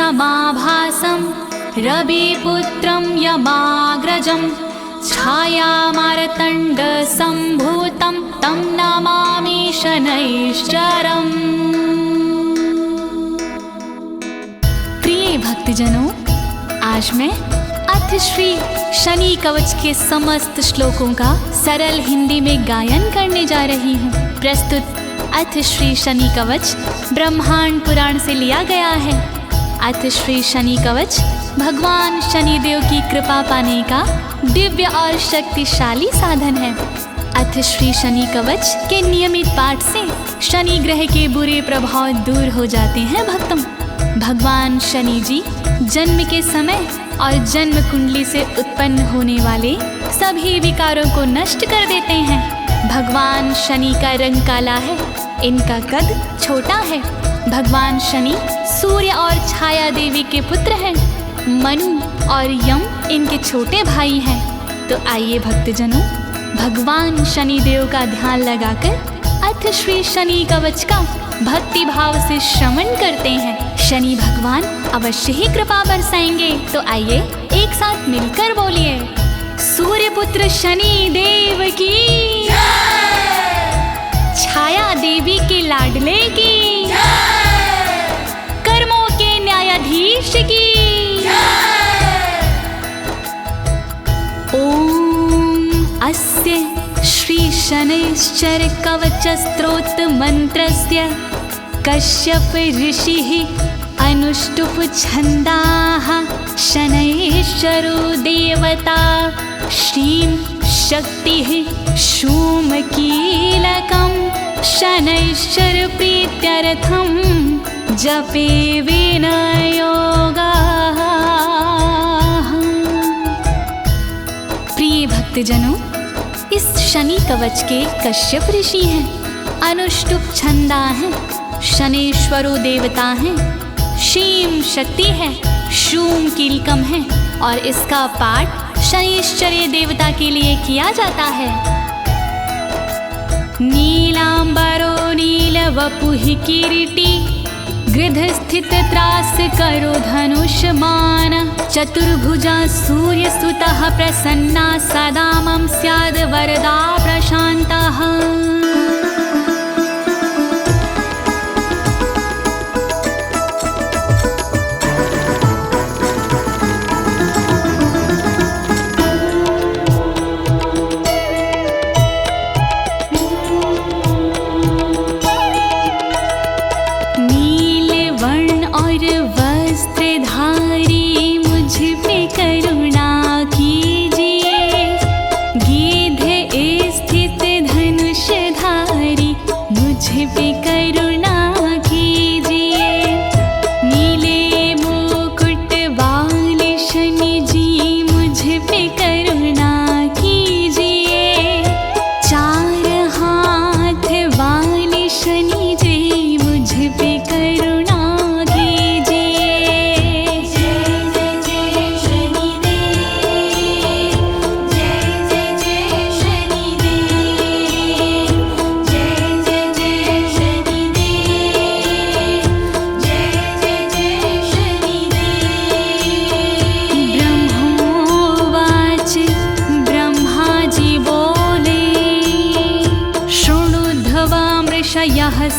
समाभासं रविपुत्रं यमाग्रजं छायामार्तण्डसम्भूतं तं नमामि शनैश्चरम्। प्रिय भक्तजनों, आज मैं अथश्री शनि कवच के समस्त श्लोकों का सरल हिंदी में गायन करने जा रही हूँ। प्रस्तुत अथश्री शनि कवच ब्रह्मांड पुराण से लिया गया है। अथश्री शनि कवच भगवान शनिदेव की कृपा पाने का दिव्य और शक्तिशाली साधन है। अथश्री शनि कवच के नियमित पाठ से शनि ग्रह के बुरे प्रभाव दूर हो जाते हैं। भक्तों, भगवान शनि जी जन्म के समय और जन्म कुंडली से उत्पन्न होने वाले सभी विकारों को नष्ट कर देते हैं। भगवान शनि का रंग काला है, इनका कद छोटा है। भगवान शनि सूर्य और छाया देवी के पुत्र हैं। मनु और यम इनके छोटे भाई हैं। तो आइए भक्तजनों, भगवान शनि देव का ध्यान लगाकर अथश्री शनि कवच का भक्ति भाव से श्रवण करते हैं। शनि भगवान अवश्य ही कृपा बरसाएंगे। तो आइए एक साथ मिलकर बोलिए, सूर्यपुत्र शनि देव की, छाया देवी के लाडले की, कर्मों के न्यायाधीश की। ओम अस्य श्री शनैश्चर कवच स्तोत्र मंत्रस्य कश्यप ऋषिः अनुष्टुप छन्दाः शनैश्चरो देवता श्रीं शक्तिः शूमकीलकं शनैश्चर प्रीत्यर्थं जपे विनयोगाः। प्रिय भक्तजनों, इस शनि कवच के कश्यप ऋषि हैं, अनुष्टुप छंदा हैं, शनेश्वरो देवता हैं, शीम शक्ति है, शूम कीलकम है और इसका पाठ शनिश्चर्य देवता के लिए किया जाता है। नीलांबरो नीलवपुः किरीटी गृध स्थित त्रास करो धनुष्मान चतुर्भुजा सूर्यसुतः प्रसन्ना सदा मम स्याद वरदा प्रशान्तः।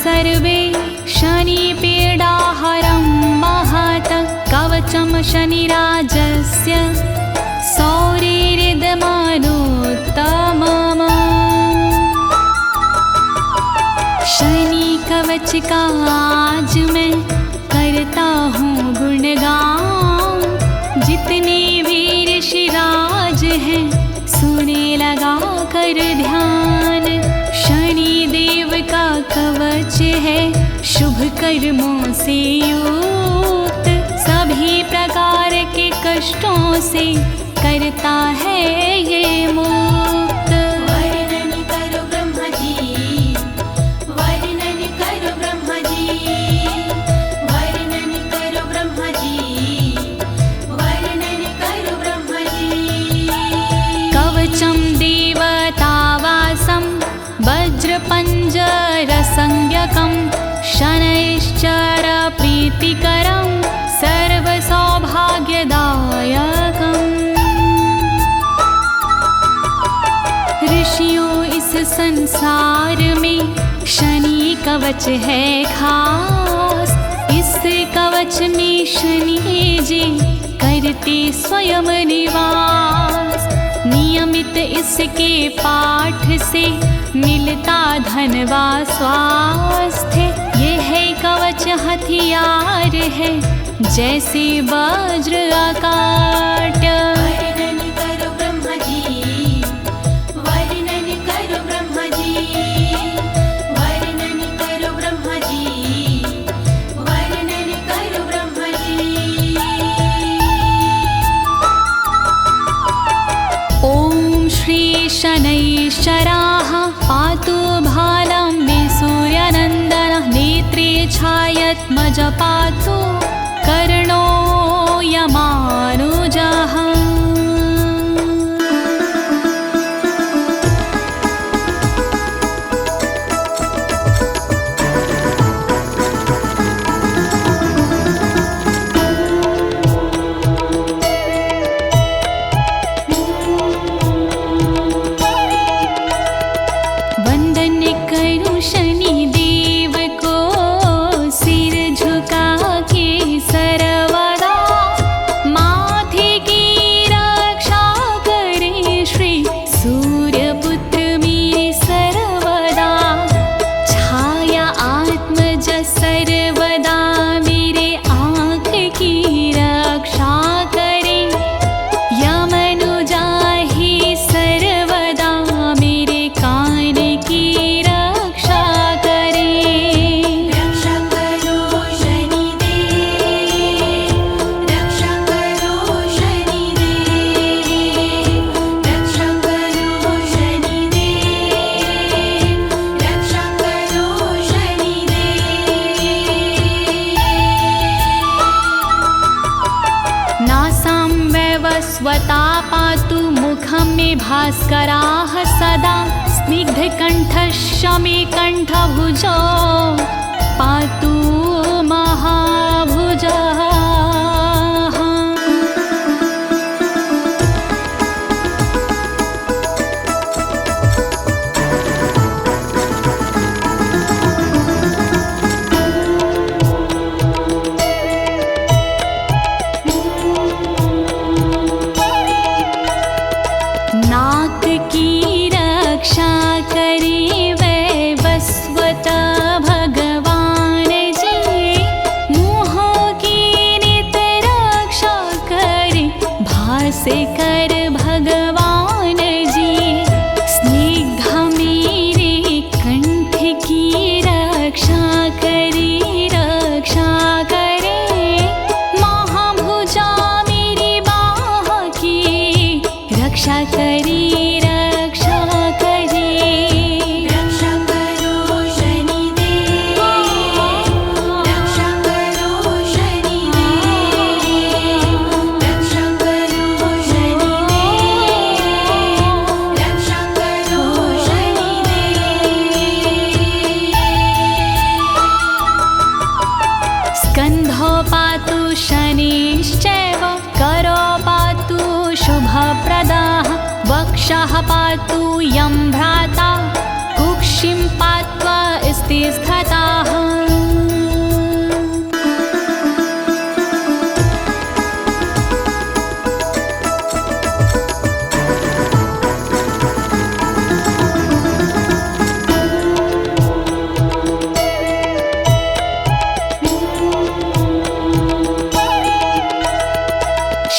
सर्वे शनिपीडाहरं महत् कवचं शनिराजस्य सौरिरिदमनुत्तमम्। शनि कवच का आज मैं करता हूँ गुणगान, जितने भी ऋषिराज हैं सुने लगा कर ध्यान। शनि देव का कवच है शुभ कर्मों से युक्त, सभी प्रकार के कष्टों से करता है ये मुक्त। वर्णन करो ब्रह्मा जी, वर्णन करो ब्रह्मा जी, वर्णन करो ब्रह्मा जी, वर्णन करो ब्रह्मा जी। कवचम देवतावासम वज्रपञ्जरसंज्ञकं शनैश्चर प्रीतिकरं सर्व भाग्यदायकम्। ऋषियों इस संसार में शनि कवच है खास। इस कवच में शनि जी करते स्वयं निवास। नियमित इसके पाठ से मिलता धन व स्वास्थ्य। यह कवच हथियार है जैसे वज्र अकाट। वर्णन करो ब्रह्मा जी, वर्णन करो ब्रह्मा जी, वर्णन करो ब्रह्मा जी, वर्णन करो ब्रह्मा जी। ॐ श्री शनैश्चराः पातु भालं मे सूर्यनन्दनः। नेत्रे छायत्मज पातु कर्णो यमानुजः। वंदन करूं शनि देव को सिर झुका के सर्वदा। माथे की रक्षा करे श्री सूर्यपुत्र मेरे सर्वदा। छाया आत्मज सर्वदा मेरे आँख की रक्षा करे। यमनुजा ही सर्वदा मेरे कान की रक्षा करे। रक्षा करो शनिदेव, रक्षा करो शनिदेव, रक्षा करो शनिदेव, रक्षा करो शनिदेव। नासां वैवस्वता पातु मुखं मे भास्कराः सदा। स्निग्धकण्ठश्च मे कण्ठभुजो पातु महाभुजः। नाक की रक्षा करे वैवस्वत भगवान जी। मुँहों की नित रक्षा करे भास्कर भगवान जी। स्निग्ध मेरे कंठ की रक्षा करे, रक्षा करे। महाभुजा मेरी बाह की रक्षा करे, रक्षा करे। रक्षा करो शनिदेव, रक्षा करो शनिदेव, रक्षा करो शनिदेव, रक्षा करो शनिदेव। स्कन्धो पातु शनिश्चैव करो पातु शुभप्रदाः। वक्षः पातु यं भ्राता कुक्षिं पात्वा स्थिताः।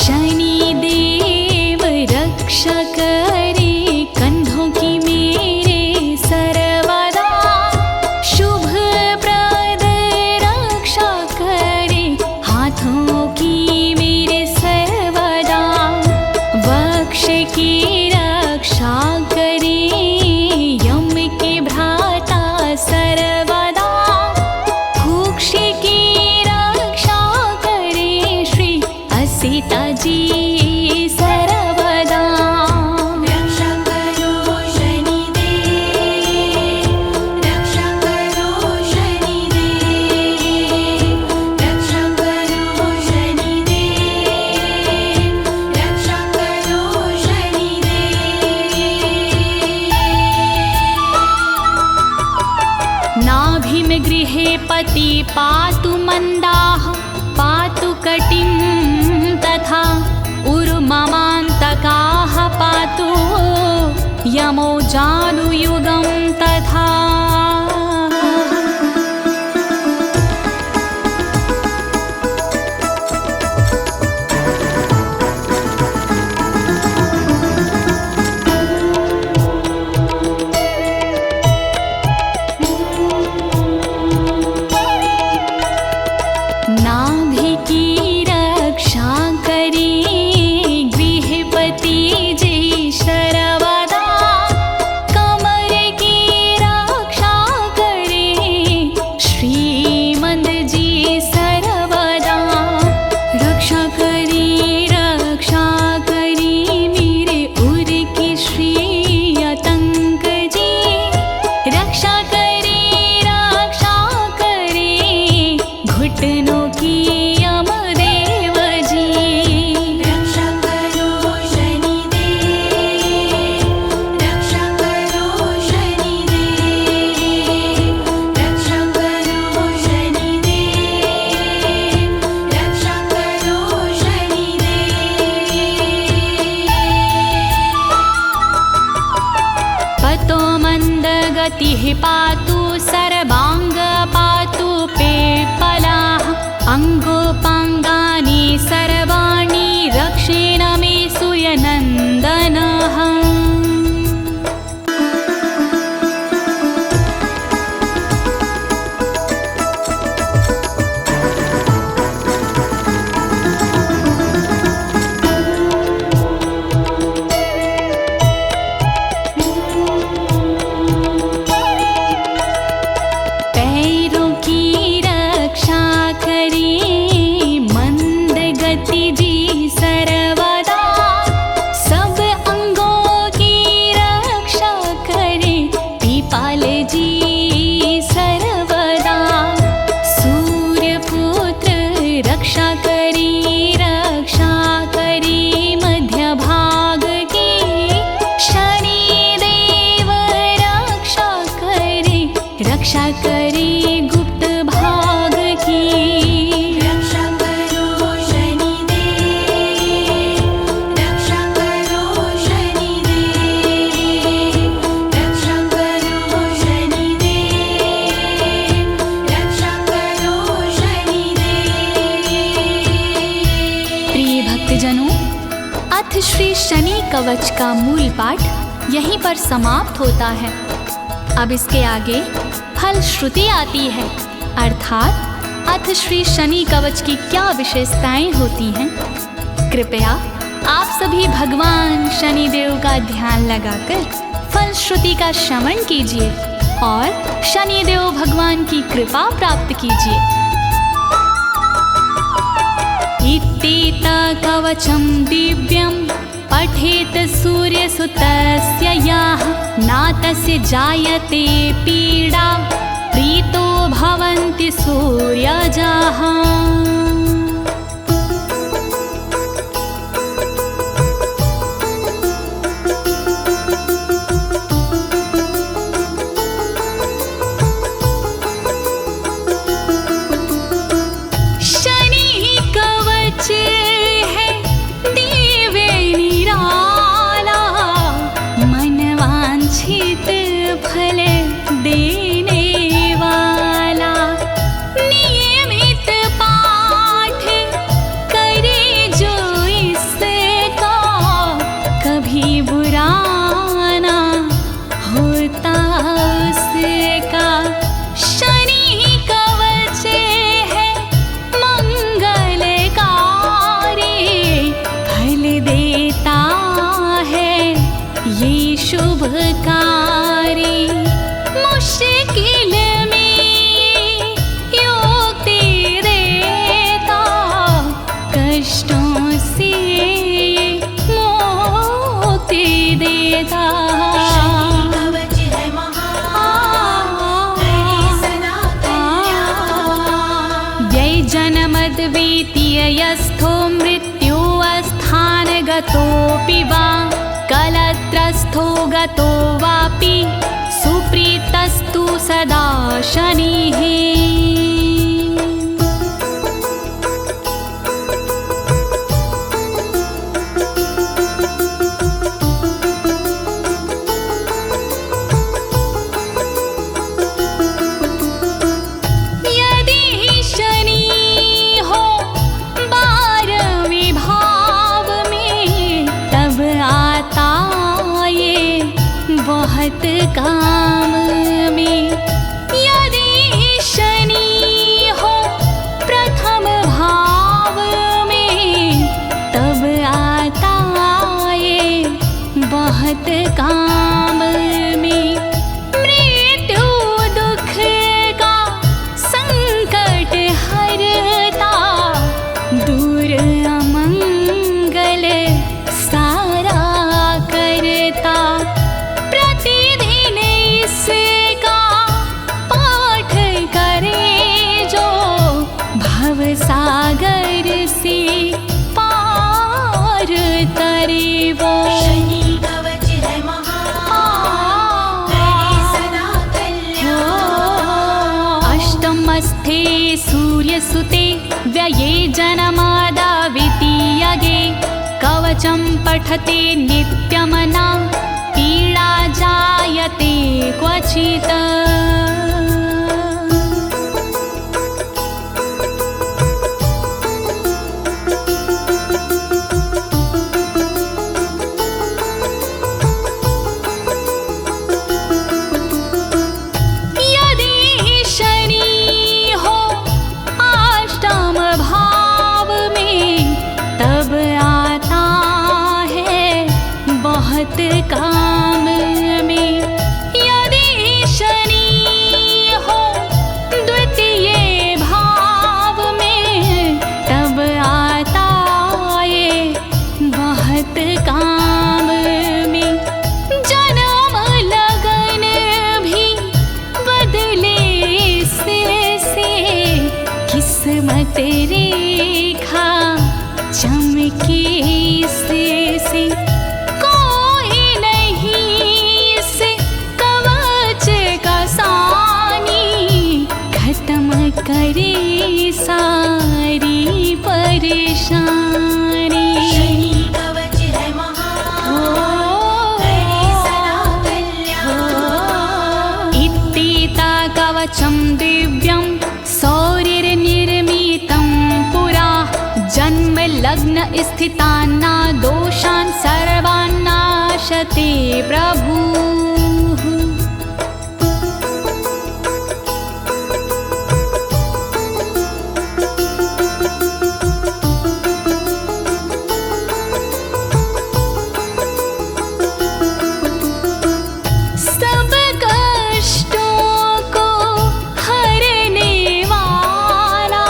शनिदेव रक्षा करे कंधों की मेरे सर्वदा। शुभप्रद रक्षा करे हाथों की मेरे सर्वदा। वक्ष की रक्षा करे यम के भ्राता सर्वदा। कुक्ष की रक्षा करे श्री असिता जी सर्वदा। रक्षा करो शनिदेव, रक्षा करो शनिदेव, रक्षा करो शनिदेव, पातु मन्दाः पातु कटिं तथा उर्ममान्तकाः पातु यमो जानुयुगं तथा। नाभि की रक्षा करी गृहपति जी सर्वदा, कमर की रक्षा करे श्रीमंत जी सर्वदा। रक्षा करी मेरे उर की श्री आतंक जी, रक्षा करे घुटनों की यमदेव जी। रक्षा करो शनिदेव, रक्षा करो शनिदेव, रक्षा करो शनिदेव, रक्षा करो शनिदेव। पतो मन्दगतिः पातु सर्वांग पातु पेपलाः, अङ्गोपाङ्गानि सर्वाणि रक्षेण मे सूयनन्दनः। पैरों की रक्षा करे मंद गति जी सर्वदा, सब अंगों की रक्षा करे पीपाल जी सर्वदा। सूर्य पुत्र रक्षा करे मध्य भाग की, शनिदेव रक्षा करे गुप्त भाग की। रक्षा करो शनिदेव, रक्षा करो शनिदेव, रक्षा करो शनिदेव, रक्षा करो शनिदेव। प्रिय भक्तजनों, अथ श्री शनि कवच का मूल पाठ यहीं पर समाप्त होता है। अब इसके आगे फलश्रुति आती है, अर्थात अथ श्री शनि कवच की क्या विशेषताएं होती हैं। कृपया आप सभी भगवान शनिदेव का ध्यान लगाकर फलश्रुति का श्रवण कीजिए और शनिदेव भगवान की कृपा प्राप्त कीजिए। इत्येत कवचं दिव्यं पठेत सूर्यसुतस्य यः, नातस्य जायते पीडा प्रीतो भवन्ति सूर्यजाः। शनि कवच है दिव्य निराला, मनवांछित फल देने वाला। नियमित पाठ करे जो इसका, कभी बुरा ना होता उसका। शनि कवच है मंगलकारी, फल देता है ये शुभकारी। मुश्किल में युक्ति देता, कष्टों से मुक्ति देता। कवच है महान, करे सदा कल्याण। व्यय जनमद्वितीयस्थो मृत्यु अस्थानगतोऽपि वा, कलत्रस्थो गतो वापि सुप्रीतस्तु सदा शनिः। बहुत काम में। यदि शनि हो प्रथम भाव में, तब आता ये बहुत काम में। मृत्यु दुख का संकट हरता, दूर अमंगल सारा करता। प्रतिदिन इसका पाठ करे जो, भव सागर से पार तरे वो। शनि कवच है महान, करे सदा कल्याण। अष्टमस्थे सूर्यसुते, व्यये जनमादावितीयगे। कवचं पठते नित्यमना, पीडा जायते क्वचित्। यदि शनि हो अष्टम भाव में, तब आता है बहुत काम में। यदि शनि हो द्वितीय भाव में, तब आता ये बहुत काम में। जन्म लगन भी बदले से किस्मत रेखा चमके से। कोई नहीं से कवच का सानी, खत्म करे सारी परेशानी। शनि कवच है महान, करे सदा कल्याण। इत्तीता कवचं दिव्यं, सौर्यनिर्मितं पुरा। जन्म लग्न स्थितान्ना दोषान् सर्वान् नाशते प्रभुः। सब कष्टों को हरने वाला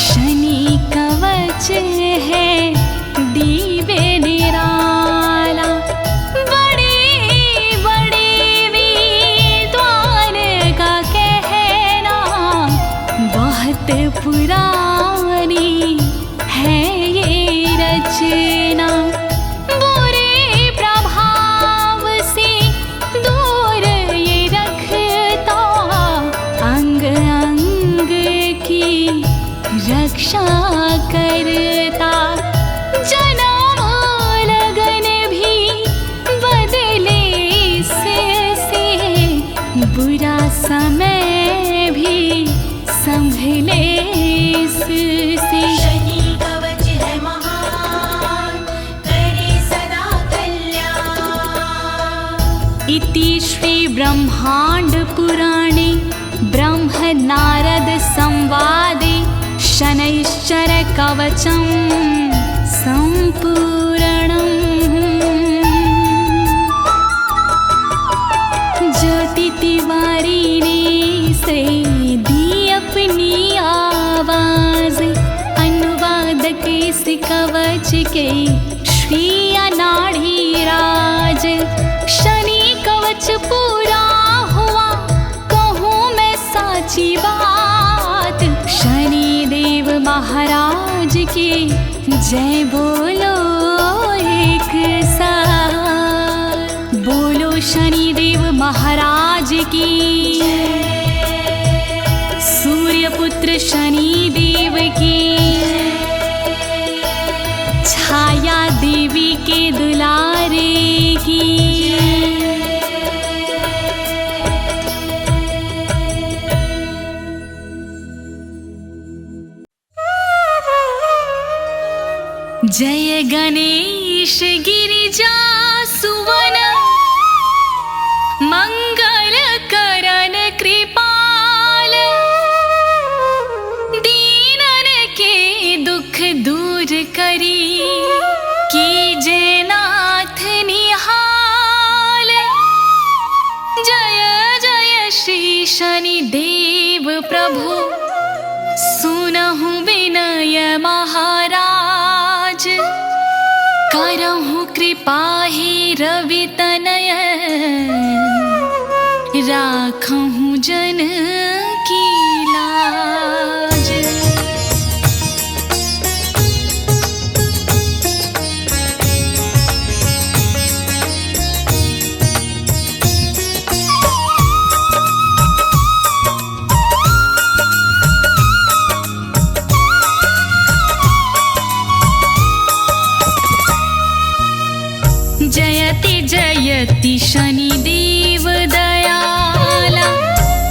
शनि कवच है दिव्य निराला। बड़े बड़े विद्वान का कहना, बहुत पुरानी है ये रचना। बुरे प्रभाव से दूर ये रखता, अंग अंग की रक्षा करता। जन्म लगन भी बदले से बुरा समय भी संभले से। शनि कवच है महान, करे सदा कल्याण। इति श्री ब्रह्मांड पुराणे ब्रह्म नारद संवादे शनैश्चर कवचं संपूर्णम्। ज्योति तिवारी ने से दी अपनी आवाज, अनुवादक इस कवच के श्री अनाड़ी राज। शनि कवच पूरा हुआ, कहूँ मैं साची बात। शनि देव महाराज की जय बोलो एक साथ। बोलो शनि देव महाराज की, सूर्यपुत्र शनि देव की, छाया देवी के दुलारे की। जय गणेश गिरिजा सुवन, प्रभु सुनहु विनय महाराज, करहु कृपा हे रवि तनय, राखहु जन की लाज। जयति जयति शनिदेव दयाला,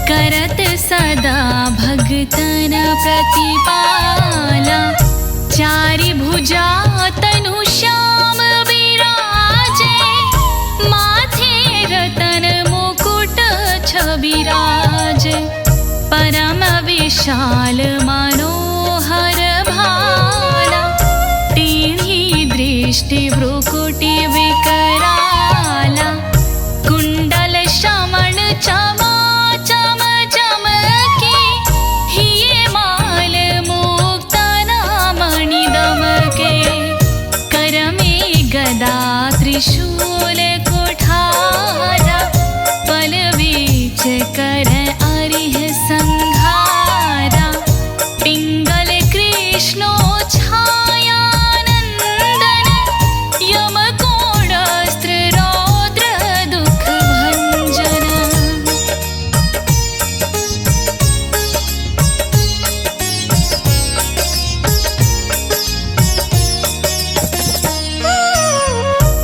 करत सदा भगतन प्रतिपाला। चारि भुजा तनु श्याम विराजे, माथे रतन मुकुट छविराजे। परम विशाल मनोहर भाला, टीढ़ी दृष्टि भ्रुकुटि विकराला। कुंडल श्रवण चमा चम चमके, हिये माल मुक्तना मणि दमके। कर में गदा त्रिशूल कुठारा, पल बीच कर अरिह संघारा। पिंगल कृष्णो छायानंदन, यम कोणास्त्र रौद्र दुख भंजन।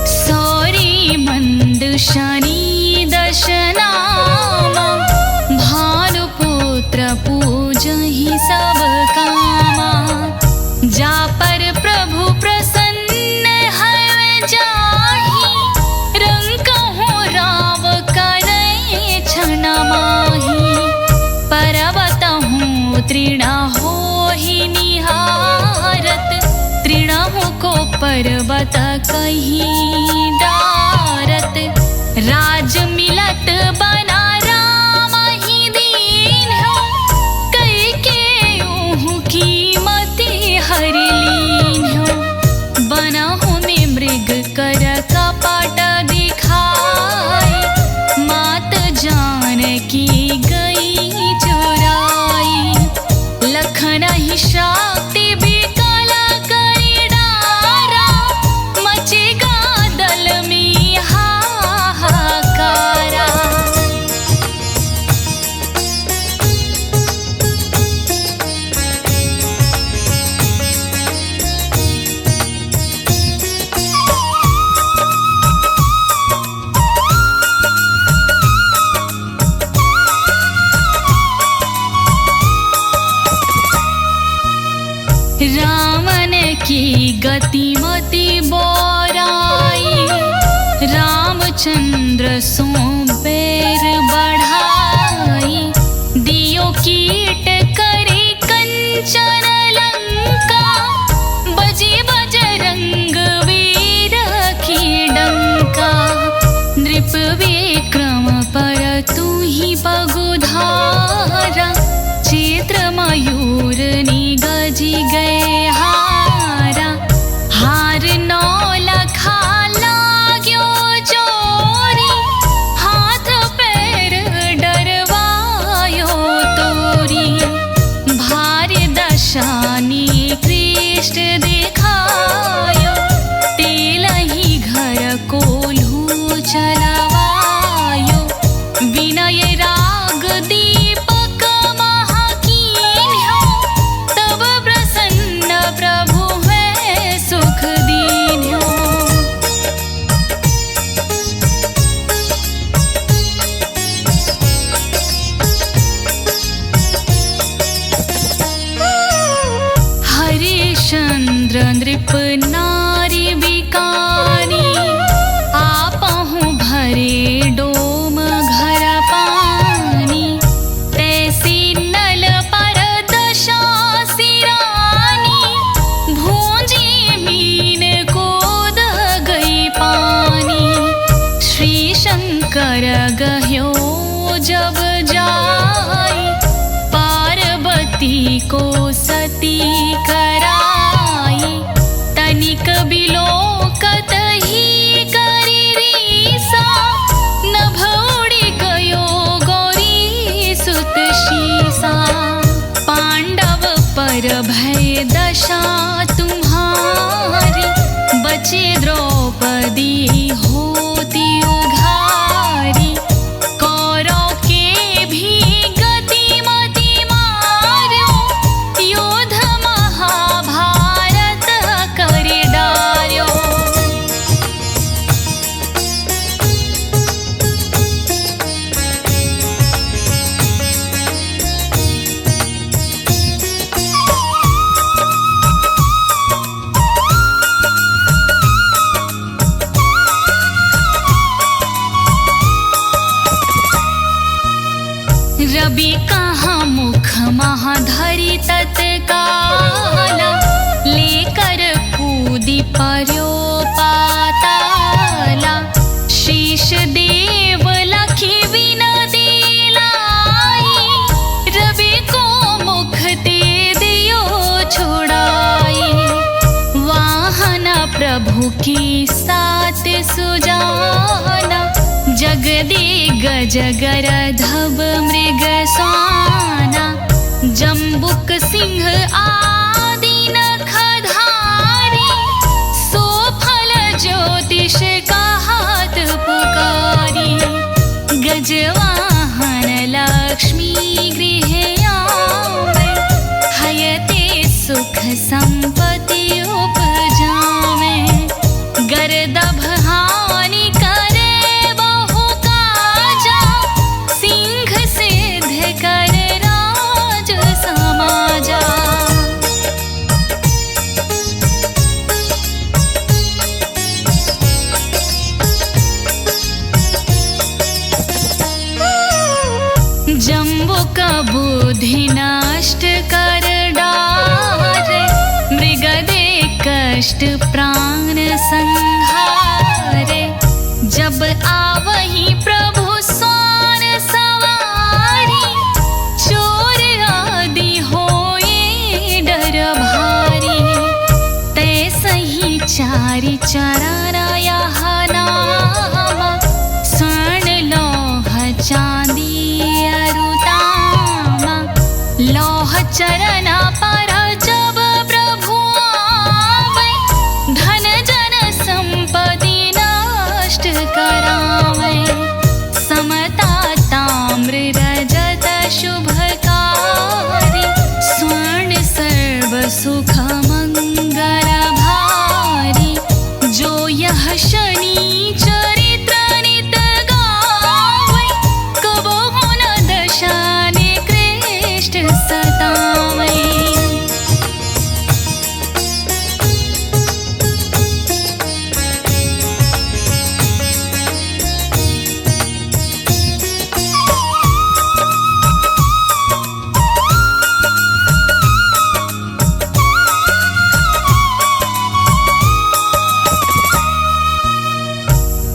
सौरी मंद शनि दशनामा, भानुपुत्र पूजहि सब कामा। जा पर प्रभु प्रसन्न है जाहि, रंकहु राव करई छन माहि। परबतहु तृण होहि निहारत, तृणहु को पर्वत कहि डारत। राज मिलत बना राम ही दीन्हु, कैकेयी कीमति हरि लीन्हु। बनहु में मृग कर कपट दिखाई, मात जानकी गई चुराई। लखन ही शक्ति विकल करि डारा, मचेगा दल में हाहाकारा। रावण की गतिमति बोराई, रामचंद्र सो पैर बढ़ाई। दियो कीट करे कंचन लंका, बजे बजरंग वीर की डंका। नृप विक्रम पर तू ही पगुधारा, चित्र मयूर निगजी गए हारा। हार नौ लखा लाग्यो चोरी, को सती कराई, तनिक बिलोकत ही करी रीसा, नभ उड़ी गयो गौरी सुत शीसा। पांडव पर भय दशा तुम्हारी, बचे द्रौपदी होती उघारी। कौरव के भी गति मति मार्यो, युद्ध महाभारत करि डार्यो। रवि कहाँ मुख महाधरी तत्काल, लेकर कूदी पर्यो पाताला। शीश देव लखी विनती लाई, रवि को मुख ते दियो छुड़ाई। वाहन प्रभु की सात सुजाना, जगदिग्गज गरधव मृग स्वाना। जम्बुक सिंह आदि नखधारी, सोफल ज्योतिष कहत पुकारी। गजवाहन लक्ष्मी गृह आवे, हयते सुख संपत्ति उपजावे। गरदभ हानि करे बहु काजा, सिंह सिद्ध कर राज समाजा। जम्बुक बुद्धि नष्ट कर डारे, मृग दे कष्ट प्राण संहारे। जब आवही प्रभु स्वान सवारी, चोर आदि होए डर भारी। तैसही चारि चराया नामा, स्वर्ण लौह चांदी अरुतामा। लौह चरण पर जब प्रभु आवे, धन जन संपत्ति नष्ट करावे। समता ताम्र रजत शुभकारी, स्वर्ण सर्व सुख मंगल भारी। जो यह शनि चरित्र नित गावे, कबो न दशा निकृष्ट सतावे।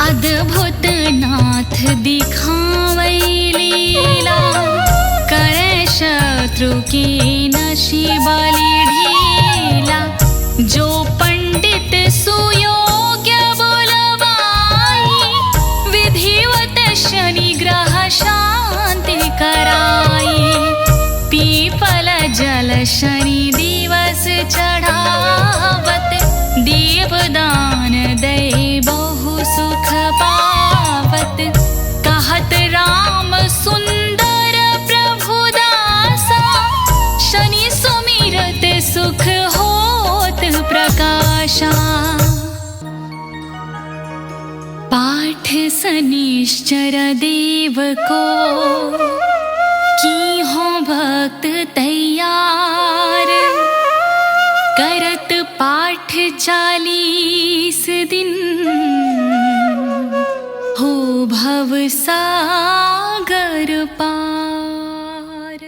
अद्भुत नाथ दिखावै लीला, करे शत्रु की नशी बलि ढीला। जो पंडित सुयोग्य बुलवाई, विधिवत शनि ग्रह शांति कराई। पीपल जल शनि दिवस चढ़ावत, देवदान दे बहु सुख पावत। कहत राम सुंदर प्रभु दासा, शनि सुमिरत सुख होत प्रकाशा। पाठ शनिश्चर देव को, की हो भक्त तैयार। करत पाठ 40 दिन, हो भव सागर पार।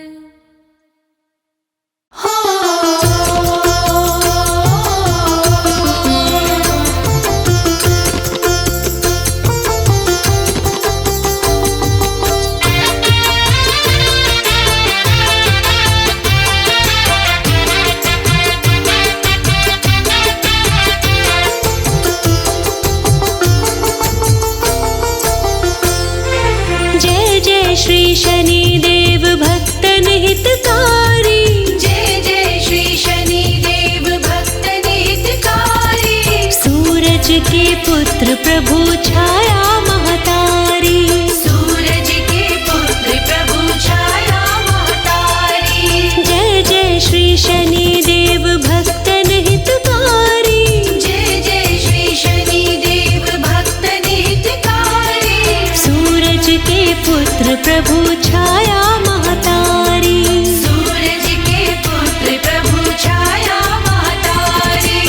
श्री शनिदेव भक्तन हितकारी। जय जय श्री शनिदेव भक्तन हितकारी। सूरज के पुत्र प्रभु छाया महतारी। सूरज के पुत्र प्रभु छाया महतारी। जय जय श्री शनिदेव भक्तन हितकारी। जय जय श्री शनिदेव भक्तन हितकारी। सूरज के पुत्र प्रभु छाया महतारी। सूरज के पुत्र प्रभु छाया महतारी।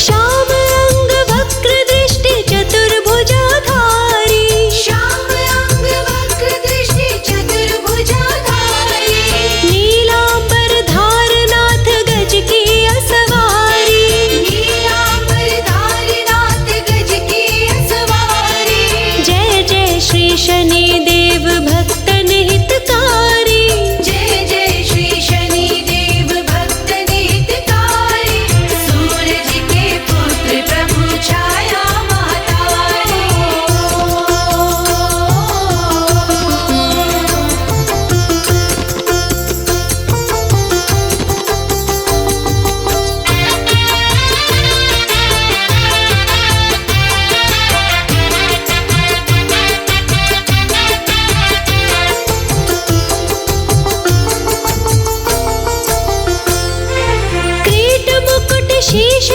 श्याम अंग वक्र दृष्टि चतुर्भुजाधारी। श्याम अंग वक्र दृष्टि चतुर्भुजाधारी। नीलांबर धारनाथ गज की असवारी। नीलांबर धारनाथ गज की असवारी। जय जय श्री शनिदेव भक्तन हितकारी। जय जय श्री शनिदेव भक्तन हितकारी। सूरज के पुत्र प्रभु छाया किरीट मुकुट शीश